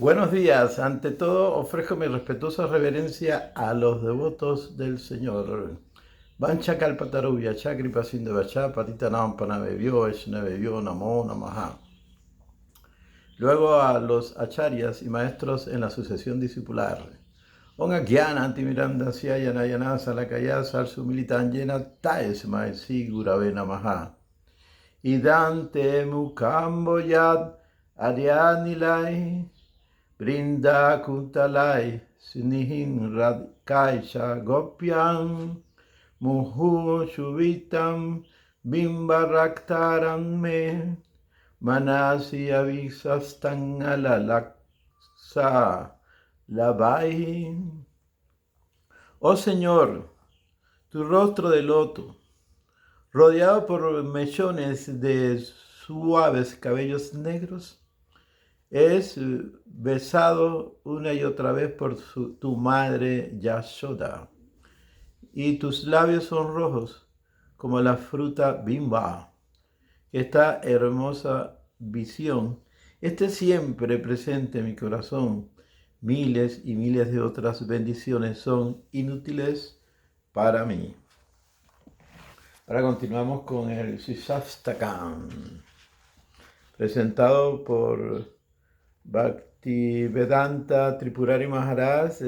Buenos días. Ante todo, ofrezco mi respetuosa reverencia a los devotos del Señor. Vancha Kalpatarubhya, Chakripa Sindhavachá, Patita Nampana Bebyo, Vaishnava Bebyo, Namo Namaha. Luego a los acharyas y maestros en la sucesión discipular. Onga Gyana Antimiranda Syayana Yana Salakaya Sarsu Militanyena Taesmai Sigurave Namaha. Idante Mukamboyad Adyanilai. Brinda Kuntalai Sinihin Radkaisha Gopyam Muhu Shuvitam Bimbaraktaram Me Manasi Avisastan Alalaksa Labai. Oh Señor, tu rostro de loto, rodeado por mechones de suaves cabellos negros, es besado una y otra vez por tu madre Yashoda, y tus labios son rojos como la fruta bimba. Esta hermosa visión esté siempre presente en mi corazón. Miles y miles de otras bendiciones son inútiles para mí. Ahora continuamos con el Sisastakam, presentado por Bhaktivedanta Tripurari Maharaj,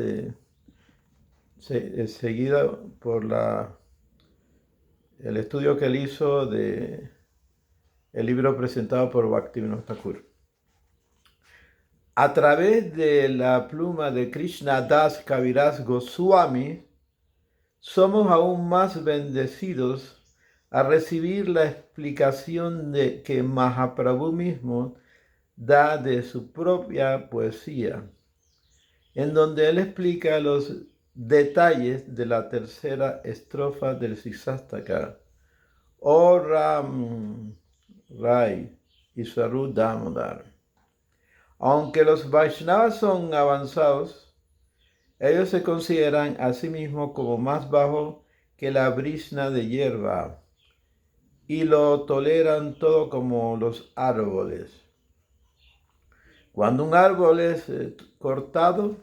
seguida por el estudio que él hizo de el libro presentado por Bhaktivinoda Thakur. A través de la pluma de Krishna Das Kaviraj Goswami, somos aún más bendecidos a recibir la explicación que Mahaprabhu mismo da de su propia poesía, en donde él explica los detalles de la tercera estrofa del Sisastaka. O Ram Rai y Saru Damodar. Aunque los Vaishnavas son avanzados, ellos se consideran a sí mismos como más bajos que la brizna de hierba y lo toleran todo como los árboles. Cuando un árbol es cortado,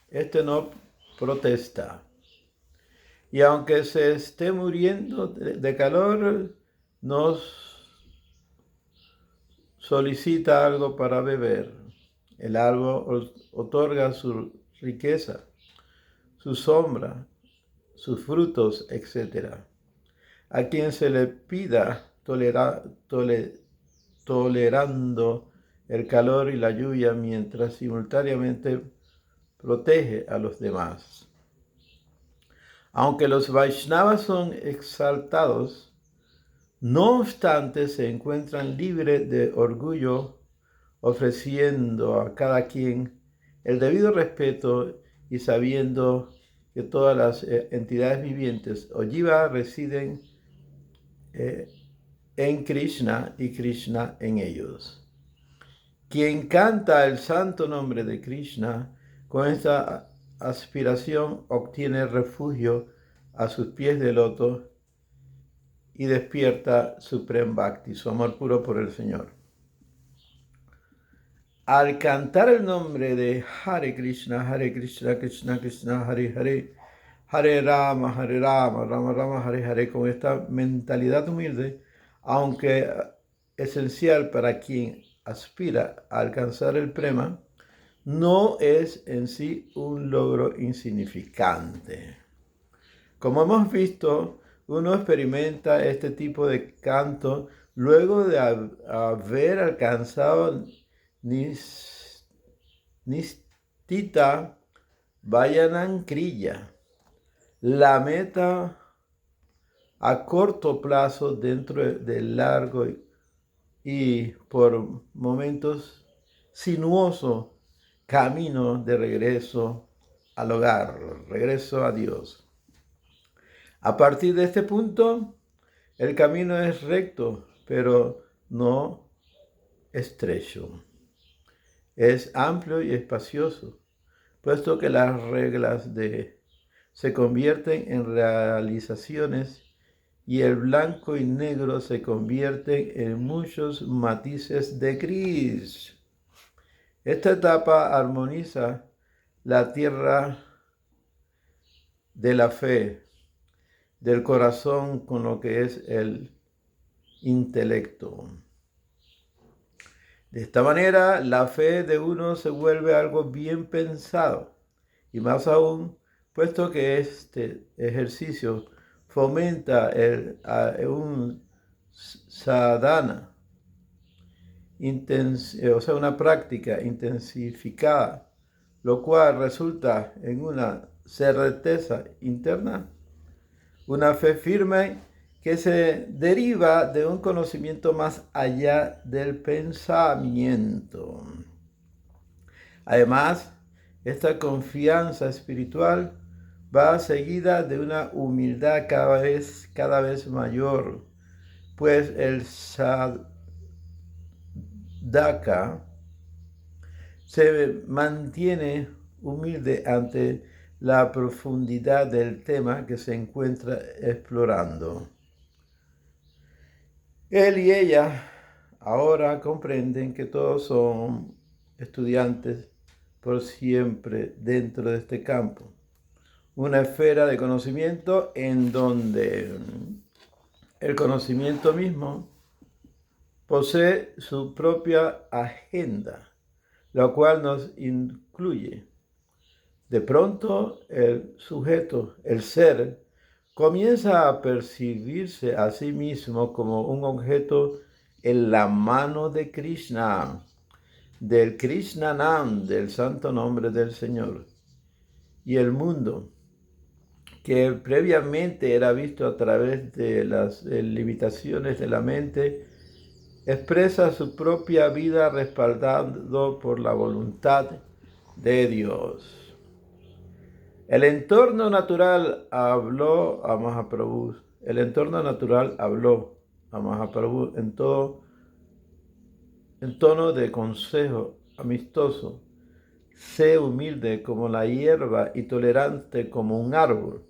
este no protesta. Y aunque se esté muriendo de calor, nos solicita algo para beber. El árbol otorga su riqueza, su sombra, sus frutos, etc. A quien se le pida tolerando el calor y la lluvia mientras simultáneamente protege a los demás. Aunque los Vaishnavas son exaltados, no obstante se encuentran libres de orgullo, ofreciendo a cada quien el debido respeto y sabiendo que todas las entidades vivientes o jiva residen en Krishna y Krishna en ellos. Quien canta el santo nombre de Krishna con esta aspiración obtiene refugio a sus pies de loto y despierta su Prem Bhakti, su amor puro por el Señor. Al cantar el nombre de Hare Krishna, Krishna Krishna, Hare Hare, Hare Rama, Rama Rama, Hare Hare, con esta mentalidad humilde, aunque esencial para quien aspira a alcanzar el prema, no es en sí un logro insignificante. Como hemos visto, uno experimenta este tipo de canto luego de haber alcanzado Nistita Vayanam-kriya, la meta a corto plazo dentro del largo y por momentos sinuoso camino de regreso al hogar, regreso a Dios. A partir de este punto, el camino es recto, pero no estrecho. Es amplio y espacioso, puesto que las reglas se convierten en realizaciones y el blanco y negro se convierten en muchos matices de gris. Esta etapa armoniza la tierra de la fe, del corazón con lo que es el intelecto. De esta manera, la fe de uno se vuelve algo bien pensado, y más aún, puesto que este ejercicio fomenta un sadhana, o sea, una práctica intensificada, lo cual resulta en una certeza interna, una fe firme que se deriva de un conocimiento más allá del pensamiento. Además, esta confianza espiritual va seguida de una humildad cada vez mayor, pues el sadhaka se mantiene humilde ante la profundidad del tema que se encuentra explorando. Él y ella ahora comprenden que todos son estudiantes por siempre dentro de este campo, una esfera de conocimiento en donde el conocimiento mismo posee su propia agenda, la cual nos incluye. De pronto, el sujeto, el ser, comienza a percibirse a sí mismo como un objeto en la mano de Krishna, del Krishnanam, del santo nombre del Señor. Y el mundo, que previamente era visto a través de las limitaciones de la mente, expresa su propia vida respaldado por la voluntad de Dios. El entorno natural habló a Mahaprabhu. El entorno natural habló a Mahaprabhu en tono de consejo amistoso. Sé humilde como la hierba y tolerante como un árbol.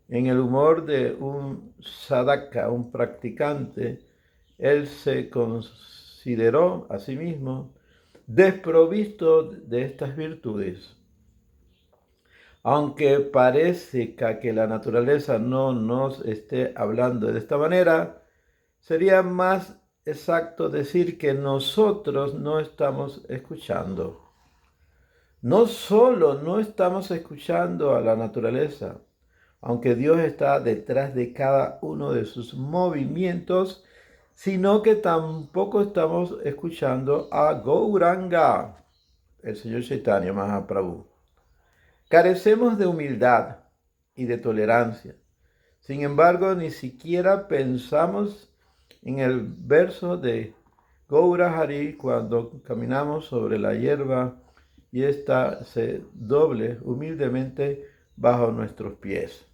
En el humor de un sadhaka, un practicante, él se consideró a sí mismo desprovisto de estas virtudes. Aunque parezca que la naturaleza no nos esté hablando de esta manera, sería más exacto decir que nosotros no estamos escuchando. No solo no estamos escuchando a la naturaleza, aunque Dios está detrás de cada uno de sus movimientos, sino que tampoco estamos escuchando a Gauranga, el señor Chaitanya Mahaprabhu. Carecemos de humildad y de tolerancia. Sin embargo, ni siquiera pensamos en el verso de Gaura Hari cuando caminamos sobre la hierba y ésta se doble humildemente bajo nuestros pies.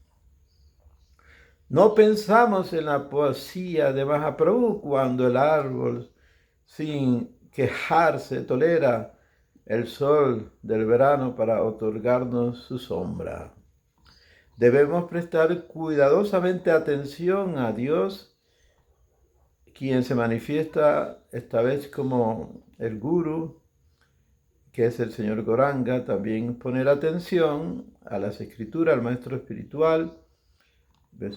No pensamos en la poesía de Mahaprabhu cuando el árbol, sin quejarse, tolera el sol del verano para otorgarnos su sombra. Debemos prestar cuidadosamente atención a Dios, quien se manifiesta esta vez como el Guru, que es el señor Gauranga. También poner atención a las escrituras, al maestro espiritual,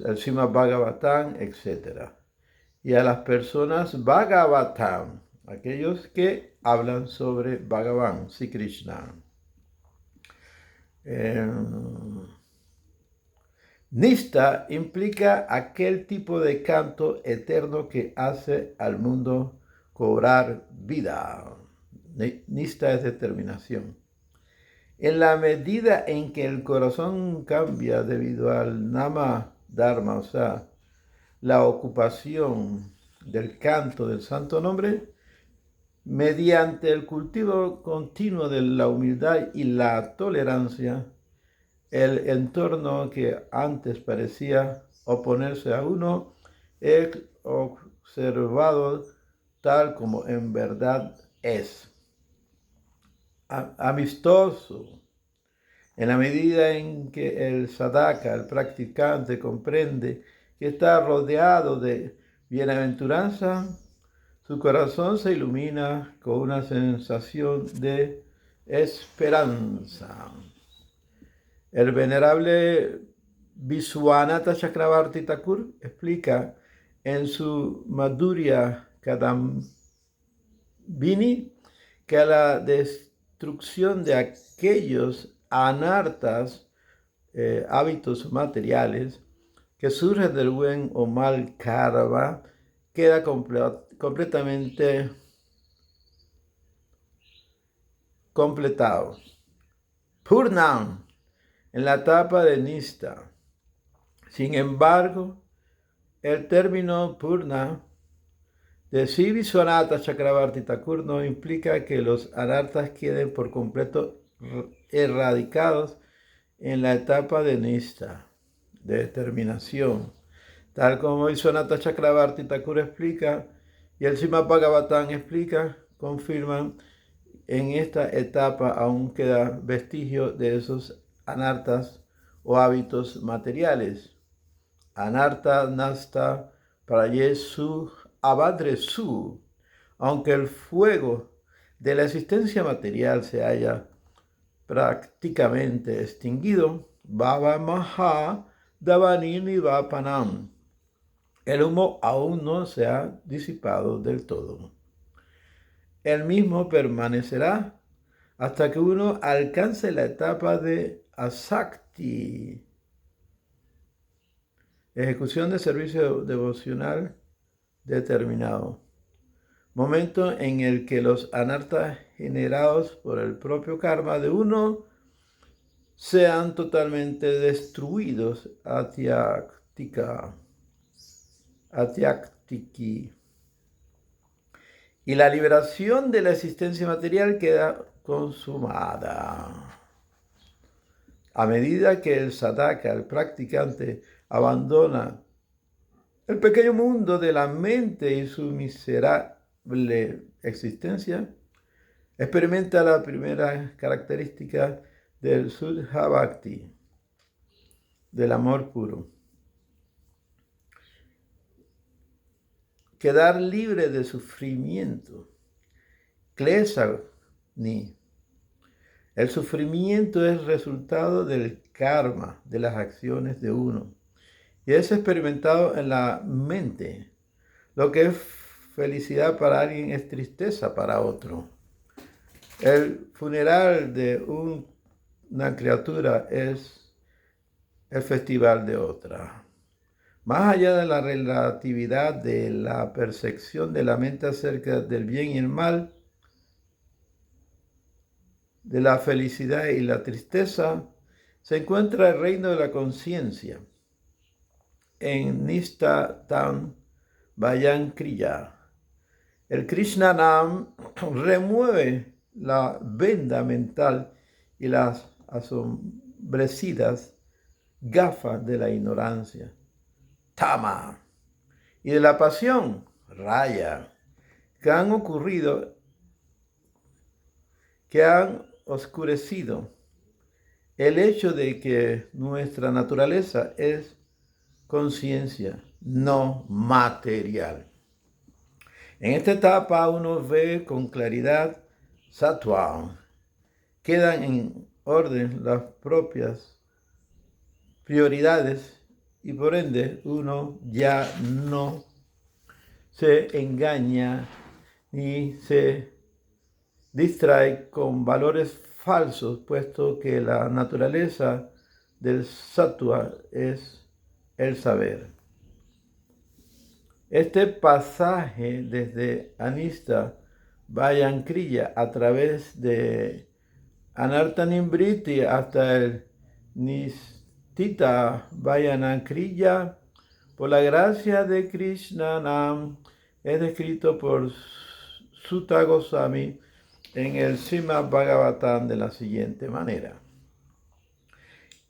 al Srimad Bhagavatam, etc. Y a las personas Bhagavatam, aquellos que hablan sobre Bhagavan, Sri Krishna. Nista implica aquel tipo de canto eterno que hace al mundo cobrar vida. Nista es determinación. En la medida en que el corazón cambia debido al Nama Dharma, o sea, la ocupación del canto del santo nombre, mediante el cultivo continuo de la humildad y la tolerancia, el entorno que antes parecía oponerse a uno es observado tal como en verdad es. Amistoso. En la medida en que el sadhaka, el practicante, comprende que está rodeado de bienaventuranza, Su corazón se ilumina con una sensación de esperanza. El venerable Vishwanatha Chakravarti Thakur explica en su Madhurya Kadambini que la destrucción de aquellos anartas, hábitos materiales, que surgen del buen o mal karma, queda completamente completado. Purnam, en la etapa de Nista. Sin embargo, el término Purna de Sri Vishwanatha Chakravarti Thakur no implica que los anartas queden por completo erradicados en la etapa de Nista, de determinación. Tal como Vishwanatha Chakravarti Thakur explica y el Srimad Bhagavatam explica, confirman, en esta etapa aún queda vestigio de esos anartas o hábitos materiales. Anarta nasta prayesu abadresu. Aunque el fuego de la existencia material se haya prácticamente extinguido, Baba Maha Davanini Vapanam. El humo aún no se ha disipado del todo. El mismo permanecerá hasta que uno alcance la etapa de asakti, ejecución de servicio devocional determinado, momento en el que los anartas generados por el propio karma de uno sean totalmente destruidos, atyaktiki, y la liberación de la existencia material queda consumada. A medida que el sadhaka, el practicante, abandona el pequeño mundo de la mente y su miserable existencia, experimenta la primera característica del Shuddha Bhakti, del amor puro. Quedar libre de sufrimiento. Klesa ni. El sufrimiento es resultado del karma, de las acciones de uno, y es experimentado en la mente. Lo que es felicidad para alguien es tristeza para otro. El funeral de una criatura es el festival de otra. Más allá de la relatividad de la percepción de la mente acerca del bien y el mal, de la felicidad y la tristeza, se encuentra el reino de la conciencia. En Nista Tam Vayan Kriya, el Krishna Nam remueve la venda mental y las asombrecidas gafas de la ignorancia, Tama, y de la pasión, Raya, que han ocurrido, que han oscurecido el hecho de que nuestra naturaleza es conciencia, no material. En esta etapa uno ve con claridad sattva. Quedan en orden las propias prioridades y por ende uno ya no se engaña ni se distrae con valores falsos, puesto que la naturaleza del sattva es el saber. Este pasaje desde Anista Vayan Kriya a través de Anartanimbriti hasta el Nistita Vayana Kriya, por la gracia de Krishna Nam, es descrito por Sutta Goswami en el Srimad Bhagavatam de la siguiente manera.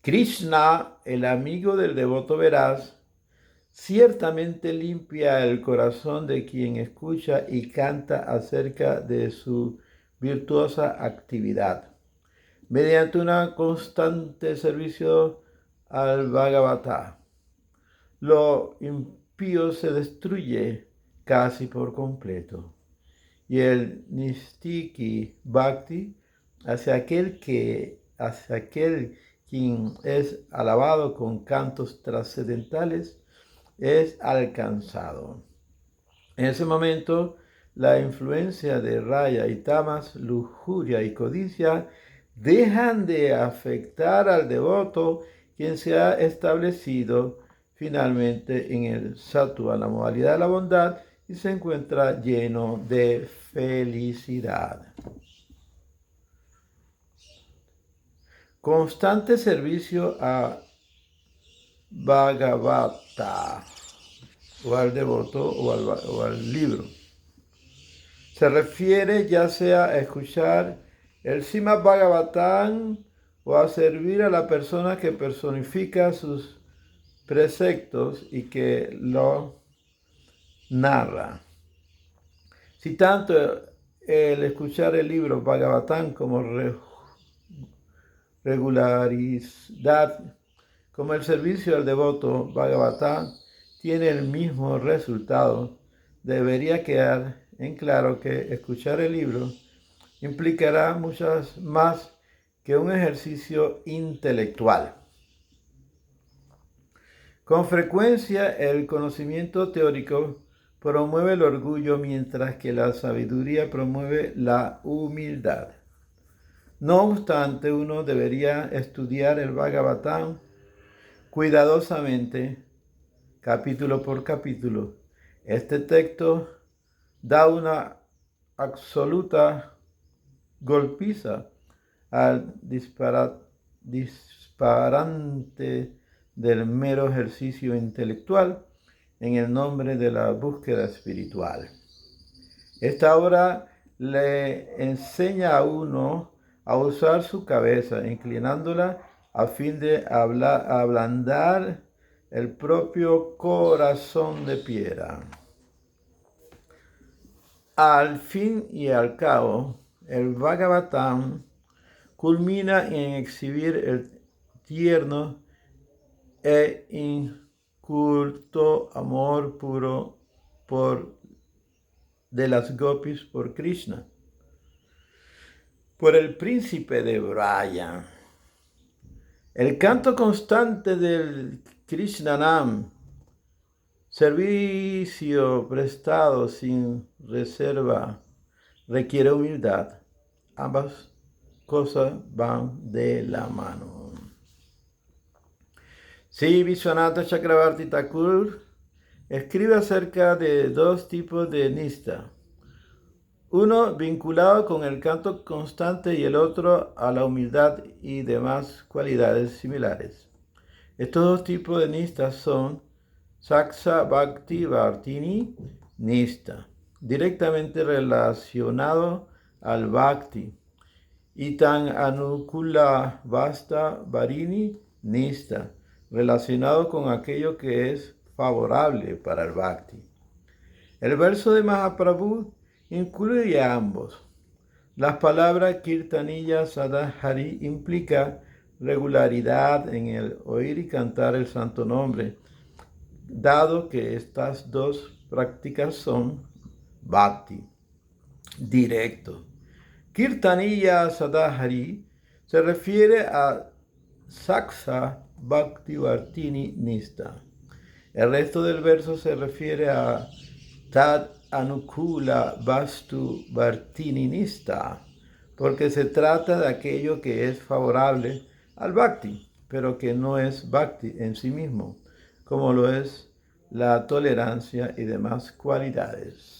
Krishna, el amigo del devoto veraz, ciertamente limpia el corazón de quien escucha y canta acerca de su virtuosa actividad, mediante un constante servicio al Bhagavata. Lo impío se destruye casi por completo. Y el Nistiki Bhakti hacia aquel quien es alabado con cantos trascendentales es alcanzado. En ese momento, la influencia de raya y tamas, lujuria y codicia dejan de afectar al devoto, quien se ha establecido finalmente en el sattva, la modalidad de la bondad, y se encuentra lleno de felicidad. Constante servicio a Bhagavata, o al devoto o al libro. Se refiere ya sea a escuchar el Srimad Bhagavatam o a servir a la persona que personifica sus preceptos y que lo narra. Si tanto el escuchar el libro Bhagavatam como regularidad, como el servicio al devoto Bhagavatam tiene el mismo resultado, debería quedar en claro que escuchar el libro implicará muchas más que un ejercicio intelectual. Con frecuencia el conocimiento teórico promueve el orgullo, mientras que la sabiduría promueve la humildad. No obstante, uno debería estudiar el Bhagavatam cuidadosamente, capítulo por capítulo. Este texto da una absoluta golpiza al disparante del mero ejercicio intelectual en el nombre de la búsqueda espiritual. Esta obra le enseña a uno a usar su cabeza, inclinándola a fin de ablandar el propio corazón de piedra. Al fin y al cabo, el Bhagavatam culmina en exhibir el tierno e inculto amor puro de las gopis por Krishna, por el príncipe de Braya. El canto constante del Krishnanam, servicio prestado sin reserva, requiere humildad. Ambas cosas van de la mano. Sí, Vishwanatha Chakravarti Thakur escribe acerca de dos tipos de nista. Uno vinculado con el canto constante y el otro a la humildad y demás cualidades similares. Estos dos tipos de nistas son Saksa Bhakti Vartini Nista, directamente relacionado al Bhakti, y Tan Anukula Vasta Varini Nista, relacionado con aquello que es favorable para el Bhakti. El verso de Mahaprabhu incluye a ambos. Las palabras Kirtaniya Sadahari implica regularidad en el oír y cantar el santo nombre, dado que estas dos prácticas son Bhakti directo. Kirtaniya Sadahari se refiere a Saksa Bhakti Vartini Nista. El resto del verso se refiere a Tad Anukula Vastu Vartini Nista, porque se trata de aquello que es favorable al Bhakti, pero que no es Bhakti en sí mismo, como lo es la tolerancia y demás cualidades.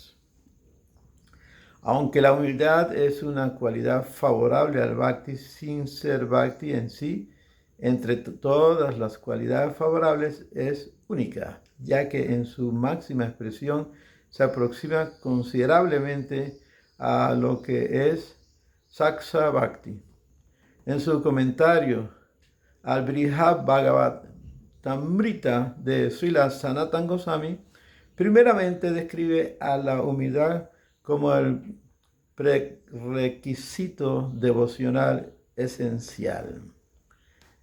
Aunque la humildad es una cualidad favorable al Bhakti, sin ser Bhakti en sí, entre todas las cualidades favorables es única, ya que en su máxima expresión se aproxima considerablemente a lo que es Saksa Bhakti. En su comentario al Brihad Bhagavatamrita de Srila Sanatana Goswami, primeramente describe a la humildad como el prerequisito devocional esencial.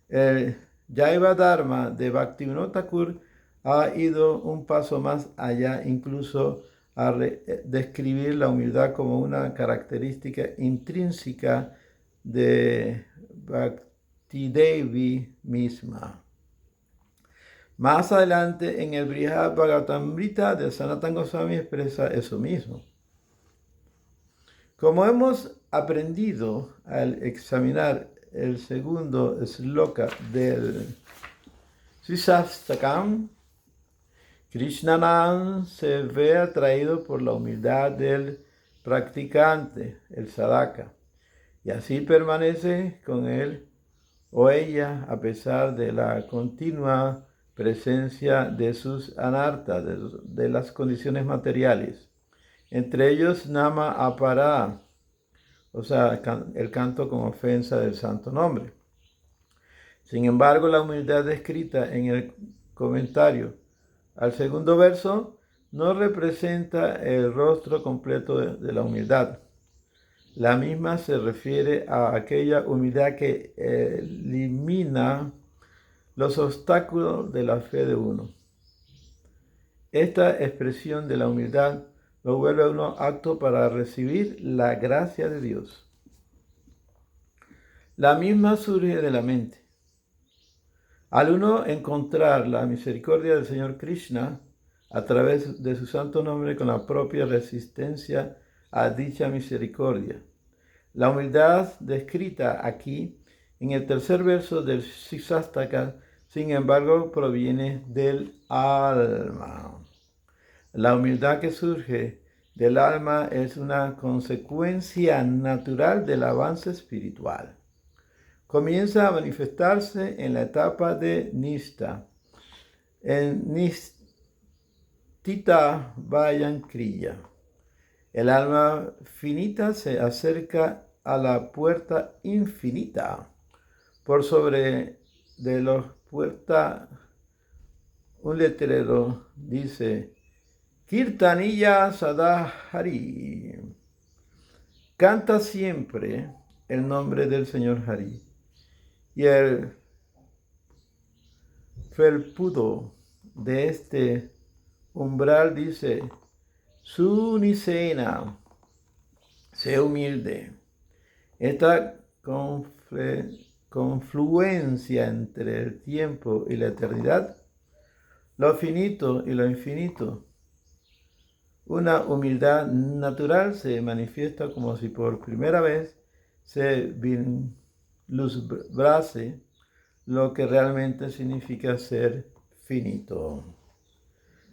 El Jaiva Dharma de Bhaktivinoda Thakur ha ido un paso más allá, incluso a describir la humildad como una característica intrínseca de Bhakti-devi misma. Más adelante, en el Brihad Bhagavatamrita de Sanatana Goswami expresa eso mismo. Como hemos aprendido al examinar el segundo sloka del Srisastakam, Krishnanand se ve atraído por la humildad del practicante, el sadhaka, y así permanece con él o ella a pesar de la continua presencia de sus anartas, de las condiciones materiales. Entre ellos Nama Apara, o sea, el canto con ofensa del santo nombre. Sin embargo, la humildad descrita en el comentario al segundo verso no representa el rostro completo de la humildad. La misma se refiere a aquella humildad que elimina los obstáculos de la fe de uno. Esta expresión de la humildad lo vuelve a uno apto para recibir la gracia de Dios. La misma surge de la mente. Al uno encontrar la misericordia del Señor Krishna a través de su santo nombre con la propia resistencia a dicha misericordia. La humildad descrita aquí en el tercer verso del Srisastaka, sin embargo, proviene del alma. La humildad que surge del alma es una consecuencia natural del avance espiritual. Comienza a manifestarse en la etapa de Nishta, en Nishtita Vayan Kriya. El alma finita se acerca a la puerta infinita. Por sobre de la puerta, un letrero dice, Kirtaniya Sadahari. Canta siempre el nombre del Señor Hari. Y el felpudo de este umbral dice, Sunisena, sé humilde. Esta confluencia entre el tiempo y la eternidad, lo finito y lo infinito, una humildad natural se manifiesta como si por primera vez se vislumbrase lo que realmente significa ser finito.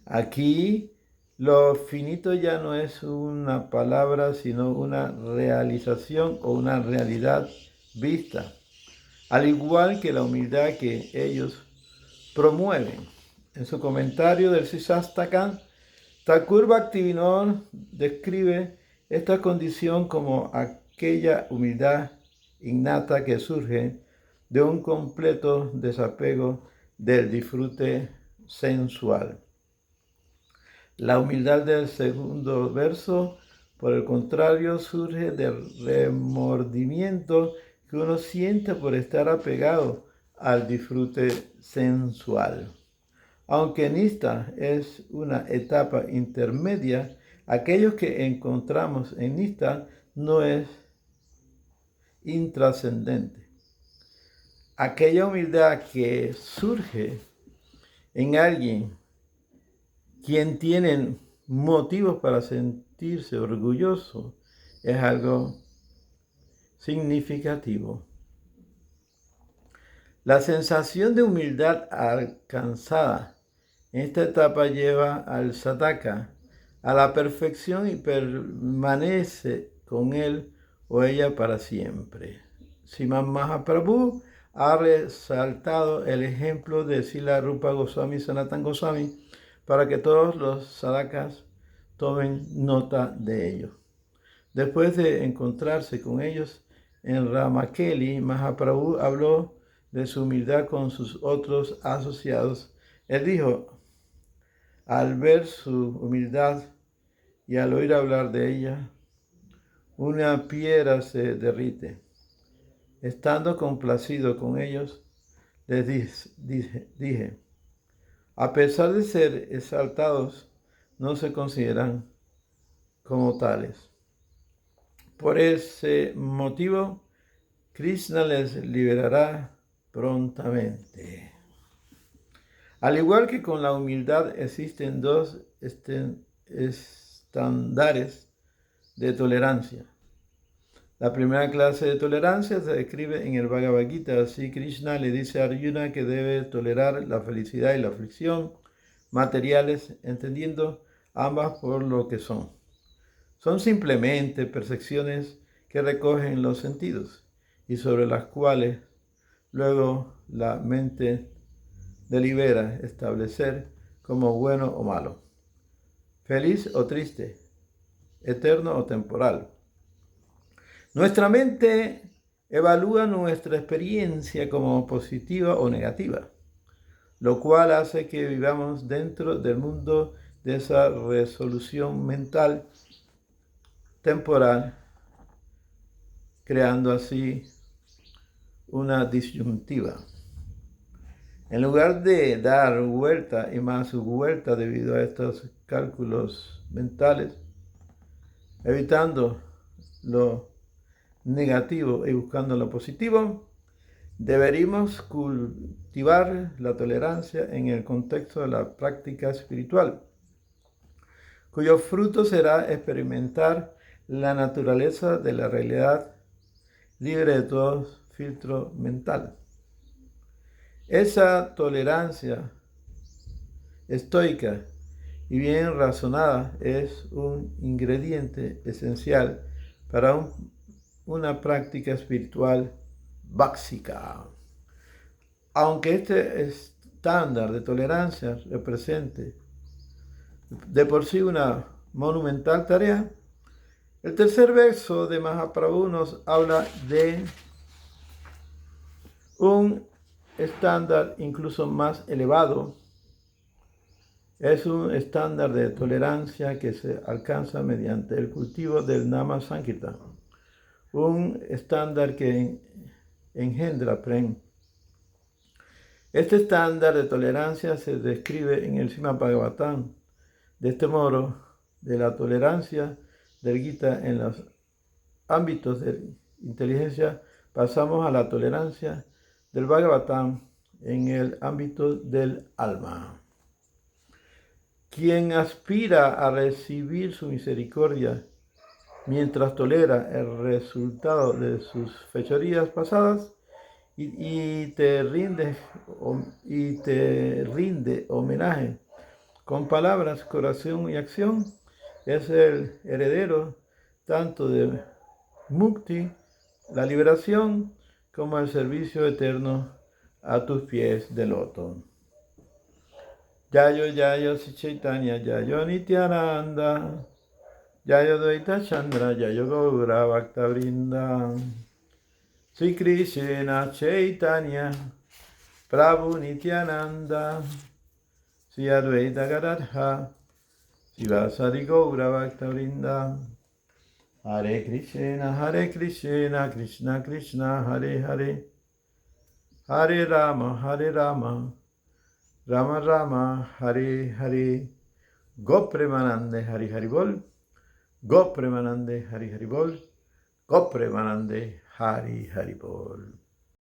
Aquí lo finito ya no es una palabra, sino una realización o una realidad vista, al igual que la humildad que ellos promueven. En su comentario del Srisastaka, Thakur Bhaktivinoda describe esta condición como aquella humildad innata que surge de un completo desapego del disfrute sensual. La humildad del segundo verso, por el contrario, surge del remordimiento que uno siente por estar apegado al disfrute sensual. Aunque Nishta es una etapa intermedia, aquello que encontramos en Nishta no es intrascendente. Aquella humildad que surge en alguien quien tiene motivos para sentirse orgulloso es algo significativo. La sensación de humildad alcanzada en esta etapa lleva al sadhaka a la perfección y permanece con él o ella para siempre. Srimad Mahaprabhu ha resaltado el ejemplo de Srila Rupa Goswami Sanatana Goswami para que todos los sadhakas tomen nota de ello. Después de encontrarse con ellos en Ramakeli, Mahaprabhu habló de su humildad con sus otros asociados. Él dijo, al ver su humildad y al oír hablar de ella, una piedra se derrite. Estando complacido con ellos, les dije, a pesar de ser exaltados, no se consideran como tales. Por ese motivo, Krishna les liberará prontamente. Al igual que con la humildad, existen dos estándares de tolerancia. La primera clase de tolerancia se describe en el Bhagavad Gita. Así Krishna le dice a Arjuna que debe tolerar la felicidad y la aflicción materiales, entendiendo ambas por lo que son. Son simplemente percepciones que recogen los sentidos y sobre las cuales luego la mente delibera establecer como bueno o malo, feliz o triste, eterno o temporal. Nuestra mente evalúa nuestra experiencia como positiva o negativa, lo cual hace que vivamos dentro del mundo de esa resolución mental temporal, creando así una disyuntiva. En lugar de dar vuelta y más vuelta debido a estos cálculos mentales, evitando lo negativo y buscando lo positivo, deberíamos cultivar la tolerancia en el contexto de la práctica espiritual, cuyo fruto será experimentar la naturaleza de la realidad libre de todo filtro mental. Esa tolerancia estoica y bien razonada es un ingrediente esencial para una práctica espiritual básica. Aunque este estándar de tolerancia represente de por sí una monumental tarea, el tercer verso de Mahaprabhu nos habla de un estándar incluso más elevado. Es un estándar de tolerancia que se alcanza mediante el cultivo del Nama Sankirtan, un estándar que engendra Prem. Este estándar de tolerancia se describe en el Srimad Bhagavatam. De este modo, de la tolerancia del Gita en los ámbitos de inteligencia, pasamos a la tolerancia del Bhagavatam en el ámbito del alma. Quien aspira a recibir su misericordia mientras tolera el resultado de sus fechorías pasadas y te rinde homenaje con palabras, corazón y acción, es el heredero tanto de Mukti, la liberación, como el servicio eterno a tus pies de loto. Yayo Yayo Chaitanya Yayo Nityananda Yayo Dvaita Chandra Yayo Gaura Bhakta Vrinda Sri Krishna Chaitanya Prabhu Nityananda Sri Advaita Gadadha Sivasari Gaura Bhakta Vrinda Hare Krishna, Krishna Krishna, Hare Hare, Hare Rama, Rama Rama, Hare Hare, Gopremanande Hari Hari Bol, Gopremanande Hari Hari Bol, Gopremanande Hari Hari Bol.